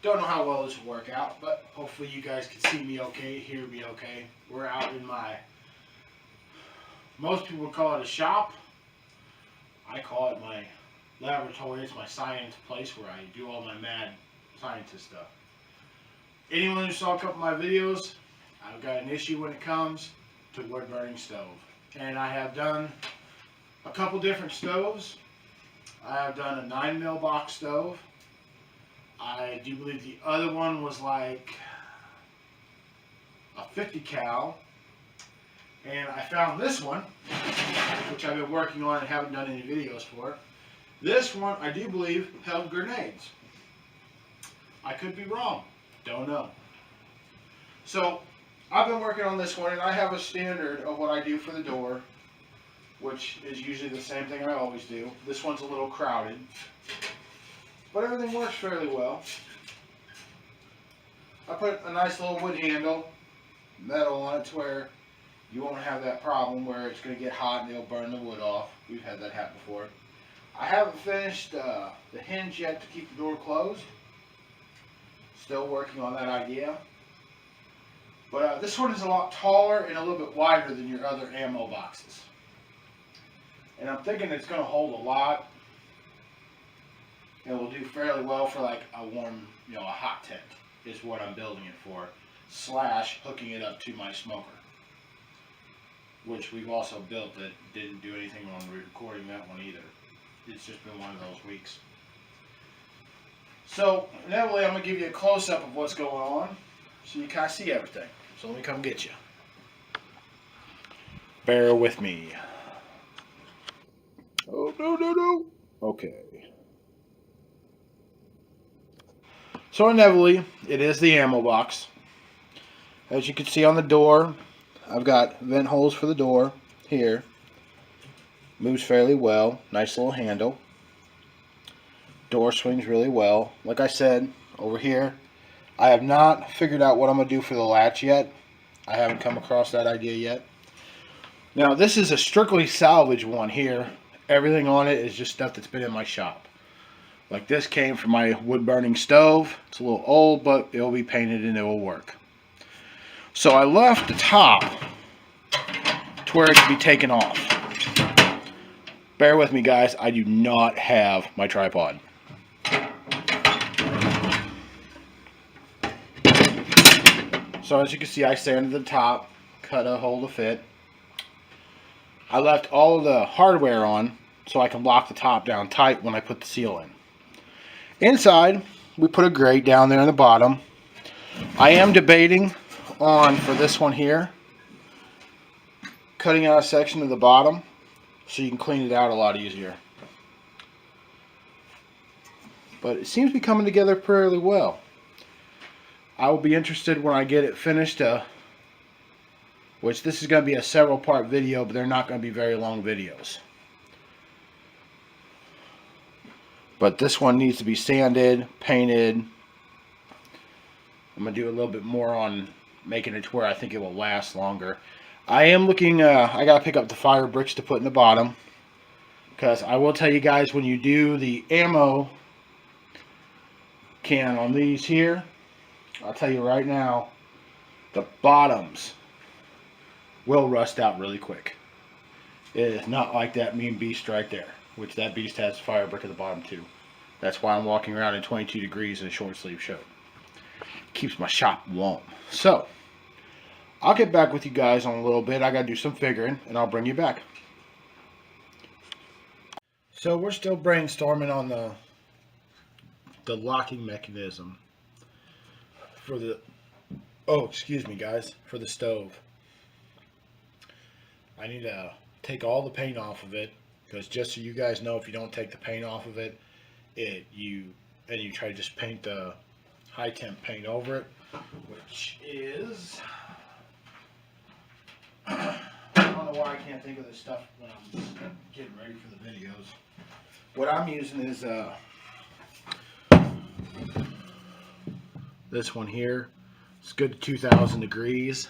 Don't know how well this will work out, but hopefully you guys can see me okay, hear me okay. We're out in my, most people call it a shop. I call it my laboratory. It's my science place where I do all my mad scientist stuff. Anyone who saw a couple of my videos, I've got an issue when it comes to wood burning stove. And I have done a couple different stoves. I have done a 9 mil box stove. I do believe the other one was like a 50 cal. And I found this one, which I've been working on and haven't done any videos for. This one, I do believe, held grenades. I could be wrong. Don't know. So, I've been working on this one, and I have a standard of what I do for the door, which is usually the same thing I always do. This one's a little crowded, but everything works fairly well. I put a nice little wood handle, metal on it to where you won't have that problem where it's going to get hot and it'll burn the wood off. We've had that happen before. I haven't finished the hinge yet to keep the door closed. Still working on that idea. But this one is a lot taller and a little bit wider than your other ammo boxes. And I'm thinking it's going to hold a lot. And it will do fairly well for like a warm, a hot tent is what I'm building it for. / hooking it up to my smoker. Which we've also built that didn't do anything on recording that one either. It's just been one of those weeks. So, inevitably I'm going to give you a close-up of what's going on so you kind of see everything. So let me come get you. Bear with me. Oh, no. Okay. So inevitably, it is the ammo box. As you can see on the door, I've got vent holes for the door here. Moves fairly well. Nice little handle. Door swings really well. Like I said, over here, I have not figured out what I'm going to do for the latch yet. I haven't come across that idea yet. Now, this is a strictly salvage one here. Everything on it is just stuff that's been in my shop. Like this came from my wood burning stove. It's a little old, but it'll be painted and it will work. So I left the top to where it can be taken off. Bear with me, guys. I do not have my tripod. So as you can see, I sanded the top, cut a hole to fit. I left all of the hardware on so I can lock the top down tight when I put the seal in. Inside, we put a grate down there in the bottom. I am debating on, for this one here, cutting out a section of the bottom so you can clean it out a lot easier. But it seems to be coming together fairly well. I will be interested when I get it finished, which this is going to be a several part video, but they're not going to be very long videos. But this one needs to be sanded, painted. I'm going to do a little bit more on making it to where I think it will last longer. I am looking, I got to pick up the fire bricks to put in the bottom. Because I will tell you guys, when you do the ammo can on these here, I'll tell you right now, the bottoms will rust out really quick. It is not like that mean beast right there, which that beast has fire brick at the bottom too. That's why I'm walking around in 22 degrees in a short sleeve shirt. Keeps my shop warm. So, I'll get back with you guys in a little bit. I got to do some figuring, and I'll bring you back. So we're still brainstorming on the locking mechanism for the, excuse me guys, for the stove. I need to take all the paint off of it, because just so you guys know, if you don't take the paint off of it, you try to just paint the high temp paint over it, which is, I don't know why I can't think of this stuff when I'm getting ready for the videos. What I'm using is this one here. It's good to 2,000 degrees.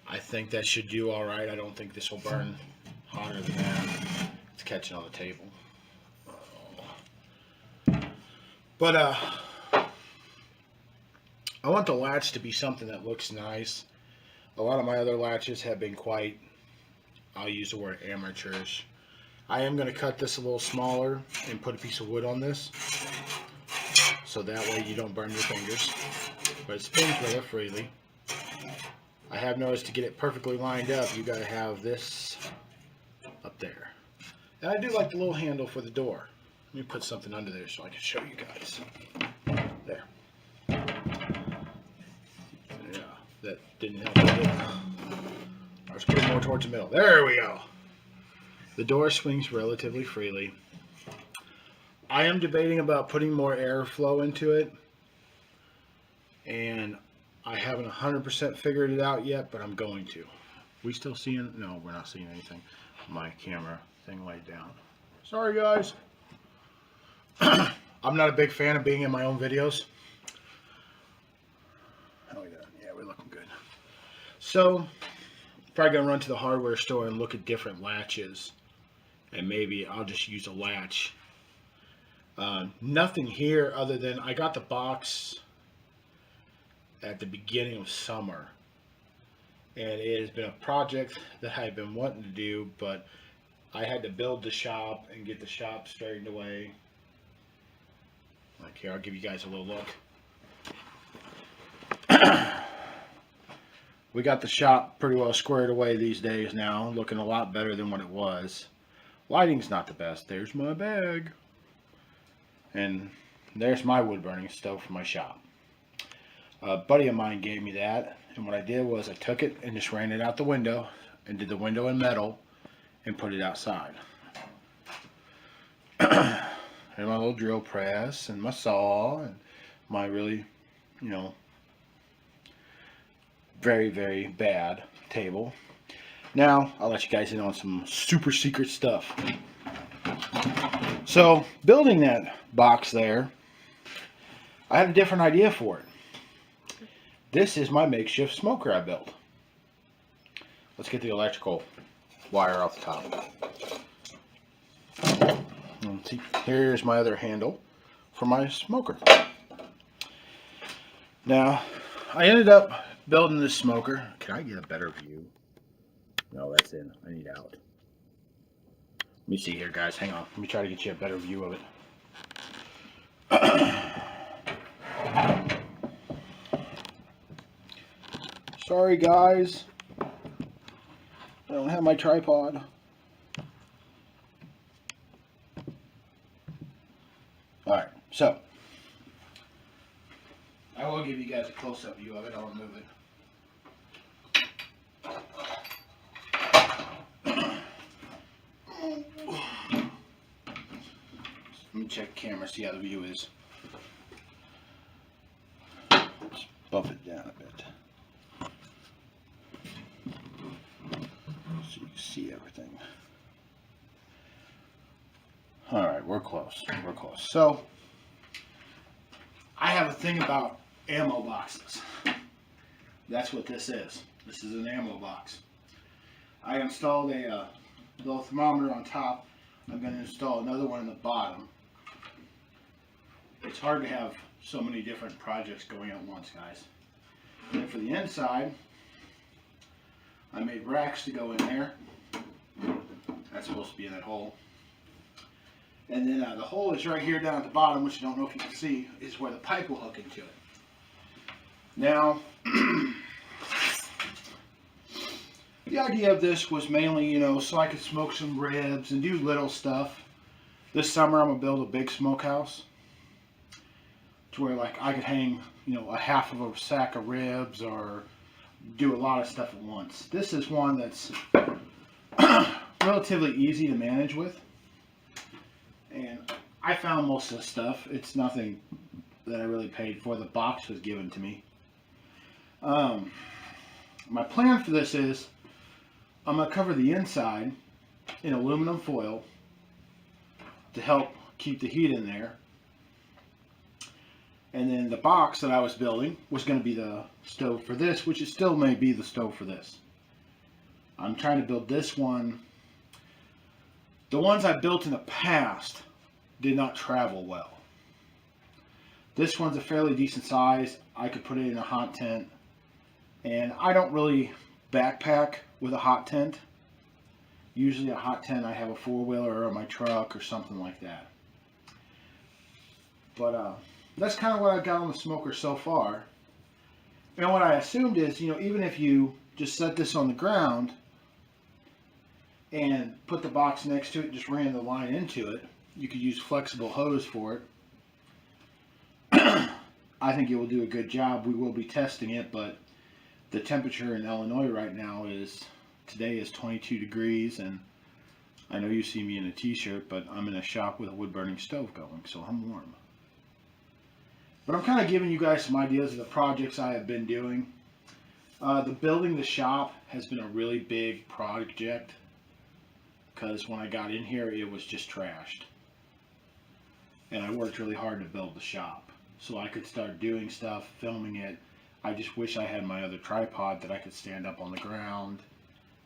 I think that should do all right. I don't think this will burn hotter than that. It's catching on the table. But I want the latch to be something that looks nice. A lot of my other latches have been quite, I'll use the word amateurish. I am going to cut this a little smaller and put a piece of wood on this, so that way you don't burn your fingers. But it spins rather freely. I have noticed to get it perfectly lined up, you got to have this up there. And I do like the little handle for the door. Let me put something under there so I can show you guys. There. Yeah, that didn't help at all. Let's put it more towards the middle. There we go. The door swings relatively freely. I am debating about putting more airflow into it, and I haven't 100% figured it out yet, but I'm going to. We still seeing? No, we're not seeing anything. My camera thing laid down. Sorry, guys. I'm not a big fan of being in my own videos. How we doing? Yeah, we're looking good. So, probably gonna run to the hardware store and look at different latches, and maybe I'll just use a latch. Nothing here other than I got the box at the beginning of summer, and it has been a project that I've been wanting to do, but I had to build the shop and get the shop straightened away. Like here, I'll give you guys a little look. We got the shop pretty well squared away these days now, looking a lot better than what it was. Lighting's not the best. There's my bag. And there's my wood burning stove for my shop. A buddy of mine gave me that, and what I did was I took it and just ran it out the window and did the window in metal and put it outside. And my little drill press and my saw and my really, you know, very, very bad table. Now, I'll let you guys in on some super secret stuff. So, building that box there, I had a different idea for it. This is my makeshift smoker I built. Let's get the electrical wire off the top. And see, here's my other handle for my smoker. Now, I ended up building this smoker. Can I get a better view? No, that's in. I need out. Let me see here, guys. Hang on. Let me try to get you a better view of it. Sorry, guys. I don't have my tripod. Alright, so I will give you guys a close-up view of it. I'll remove it. Let me check the camera, see how the view is. Let's bump it down a bit so you can see everything. Alright, we're close. We're close. So, I have a thing about ammo boxes. That's what this is. This is an ammo box. I installed a little thermometer on top. I'm going to install another one on the bottom. It's hard to have so many different projects going at once, guys. And for the inside, I made racks to go in there. That's supposed to be in that hole. And then the hole is right here down at the bottom, which I don't know if you can see, is where the pipe will hook into it. Now, the idea of this was mainly, you know, so I could smoke some ribs and do little stuff. This summer I'm going to build a big smokehouse to where like I could hang, you know, a half of a sack of ribs or do a lot of stuff at once. This is one that's relatively easy to manage with. And I found most of the stuff. It's nothing that I really paid for. The box was given to me. My plan for this is I'm going to cover the inside in aluminum foil to help keep the heat in there. And then the box that I was building was going to be the stove for this, which it still may be the stove for this. I'm trying to build this one. The ones I built in the past did not travel well. This one's a fairly decent size. I could put it in a hot tent. And I don't really backpack with a hot tent. Usually a hot tent, I have a four-wheeler or my truck or something like that. But that's kind of what I've got on the smoker so far. And what I assumed is, even if you just set this on the ground and put the box next to it, just ran the line into it, you could use flexible hose for it. I think it will do a good job. We will be testing it, but the temperature in Illinois right now today is 22 degrees, and I know you see me in a t-shirt, but I'm in a shop with a wood burning stove going, so I'm warm. But I'm kind of giving you guys some ideas of the projects I have been doing. The building the shop has been a really big project, because when I got in here it was just trashed. And I worked really hard to build the shop so I could start doing stuff, filming it. I just wish I had my other tripod that I could stand up on the ground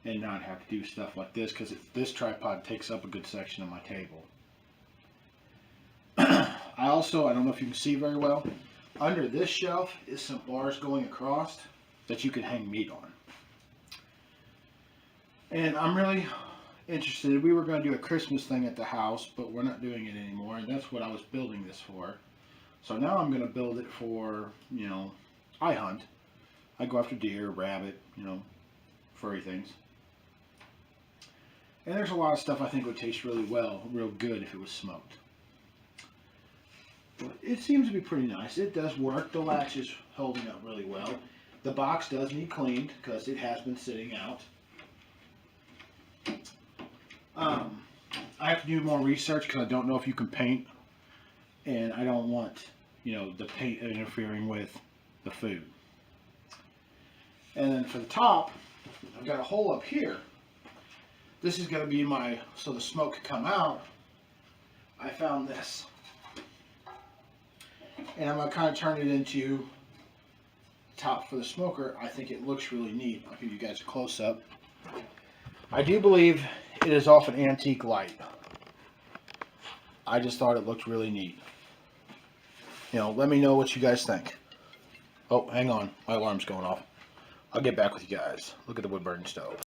and not have to do stuff like this, because this tripod takes up a good section of my table. I don't know if you can see very well, under this shelf is some bars going across that you can hang meat on. And I'm really interested. We were going to do a Christmas thing at the house, but we're not doing it anymore, and that's what I was building this for. So now I'm going to build it for, I hunt. I go after deer, rabbit, furry things. And there's a lot of stuff I think would taste really real good if it was smoked. But it seems to be pretty nice. It does work. The latch is holding up really well. The box does need cleaned because it has been sitting out. I have to do more research because I don't know if you can paint, and I don't want, the paint interfering with the food. And then for the top, I've got a hole up here. This is going to be so the smoke can come out. I found this. And I'm going to kind of turn it into top for the smoker. I think it looks really neat. I'll give you guys a close-up. I do believe it is off an antique light. I just thought it looked really neat. Let me know what you guys think. Oh, hang on. My alarm's going off. I'll get back with you guys. Look at the wood burning stove.